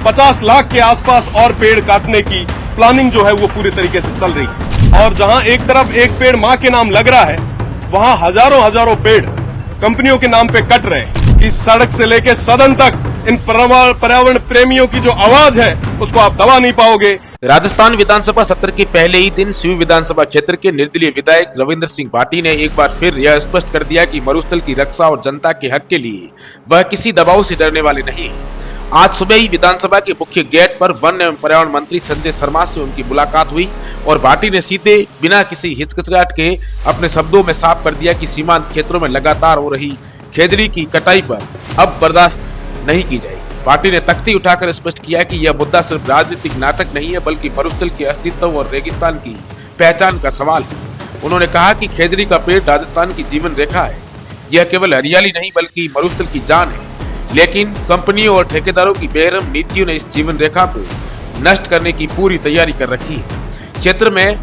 50 लाख के आसपास और पेड़ काटने की प्लानिंग जो है वो पूरी तरीके से चल रही है। और जहां एक तरफ एक पेड़ मां के नाम लग रहा है, वहां हजारों पेड़ कंपनियों के नाम पे कट रहे हैं कि सड़क से लेके सदन तक इन पर्यावरण प्रेमियों की जो आवाज है उसको आप दबा नहीं पाओगे। राजस्थान विधानसभा सत्र के पहले ही दिन शिव विधानसभा क्षेत्र के निर्दलीय विधायक रविंद्र सिंह भाटी ने एक बार फिर यह स्पष्ट कर दिया कि मरुस्थल की रक्षा और जनता के हक के लिए वह किसी दबाव से डरने वाले नहीं है। आज सुबह ही विधानसभा के मुख्य गेट पर वन एवं पर्यावरण मंत्री संजय शर्मा से उनकी मुलाकात हुई और भाटी ने सीधे बिना किसी हिचकिचाहट के अपने शब्दों में साफ कर दिया कि सीमांत क्षेत्रों में लगातार हो रही खेजड़ी की कटाई पर अब बर्दाश्त नहीं की जाएगी। पार्टी ने तख्ती उठाकर स्पष्ट किया कि यह मुद्दा सिर्फ राजनीतिक नाटक नहीं है, बल्कि मरुस्थल के अस्तित्व और रेगिस्तान की पहचान का सवाल है। उन्होंने कहा कि खेजड़ी का पेड़ राजस्थान की जीवन रेखा है। यह केवल हरियाली नहीं बल्कि मरुस्थल की जान है, लेकिन कंपनियों और ठेकेदारों की बेरहम नीतियों ने इस जीवन रेखा को नष्ट करने की पूरी तैयारी कर रखी है। क्षेत्र में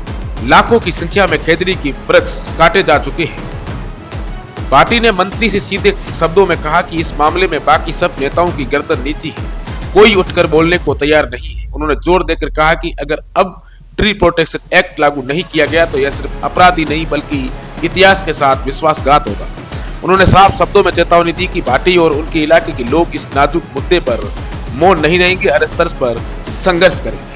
लाखों की संख्या में खेजड़ी की वृक्ष काटे जा चुके हैं। पार्टी ने मंत्री से सीधे शब्दों में कहा कि इस मामले में बाकी सब नेताओं की गर्दन नीची है, कोई उठकर बोलने को तैयार नहीं है। उन्होंने जोर देकर कहा कि अगर अब ट्री प्रोटेक्शन एक्ट लागू नहीं किया गया तो यह सिर्फ अपराधी नहीं बल्कि इतिहास के साथ विश्वासघात होगा। उन्होंने साफ शब्दों में चेतावनी दी कि भाटी और उनके इलाके के लोग इस नाजुक मुद्दे पर मौन नहीं रहेंगे, हर स्तर पर संघर्ष करेंगे।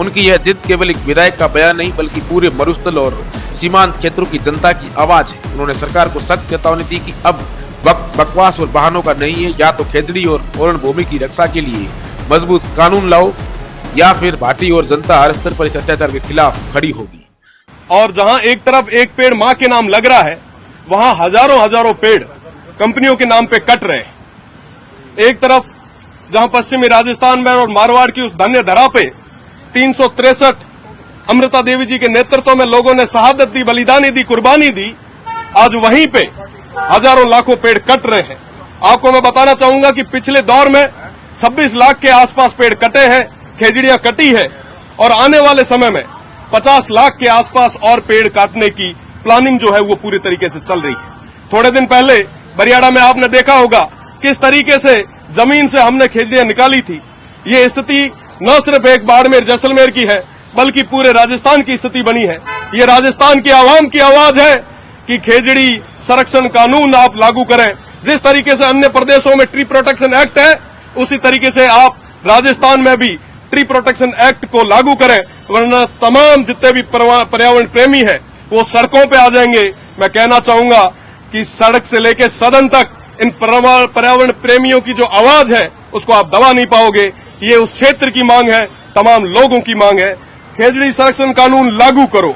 उनकी यह जिद केवल एक विधायक का बयान नहीं बल्कि पूरे मरुस्थल और सीमांत क्षेत्रों की जनता की आवाज है। उन्होंने सरकार को सख्त चेतावनी दी कि अब वक्त बकवास और बहानों का नहीं है, या तो खेजड़ी और ओरण भूमि की रक्षा के लिए मजबूत कानून लाओ या फिर भाटी और जनता हर स्तर पर इस अत्याचार के खिलाफ खड़ी होगी। और जहां एक तरफ एक पेड़ मां के नाम लग रहा है, वहां हजारों पेड़ कंपनियों के नाम पे कट रहे हैं। एक तरफ जहां पश्चिमी राजस्थान में और मारवाड़ की उस धन्य धरा पे 363 अमृता देवी जी के नेतृत्व में लोगों ने शहादत दी, बलिदानी दी, कुर्बानी दी, आज वहीं पे हजारों लाखों पेड़ कट रहे हैं। आपको मैं बताना चाहूंगा कि पिछले दौर में 26 लाख के आसपास पेड़ कटे हैं, खेजड़ियां कटी है, और आने वाले समय में 50 लाख के आसपास और पेड़ काटने की प्लानिंग जो है वो पूरी तरीके से चल रही है। थोड़े दिन पहले बरियाड़ा में आपने देखा होगा किस तरीके से जमीन से हमने खेजड़ियां निकाली थी। ये स्थिति न सिर्फ एक बाड़मेर जैसलमेर की है बल्कि पूरे राजस्थान की स्थिति बनी है। ये राजस्थान की आवाम की आवाज है कि खेजड़ी संरक्षण कानून आप लागू करें। जिस तरीके से अन्य प्रदेशों में ट्री प्रोटेक्शन एक्ट है, उसी तरीके से आप राजस्थान में भी ट्री प्रोटेक्शन एक्ट को लागू करें, वरना तमाम जितने भी पर्यावरण प्रेमी है वो सड़कों पे आ जाएंगे। मैं कहना चाहूंगा कि सड़क से लेके सदन तक इन पर्यावरण प्रेमियों की जो आवाज है उसको आप दबा नहीं पाओगे। ये उस क्षेत्र की मांग है, तमाम लोगों की मांग है। खेजड़ी संरक्षण कानून लागू करो।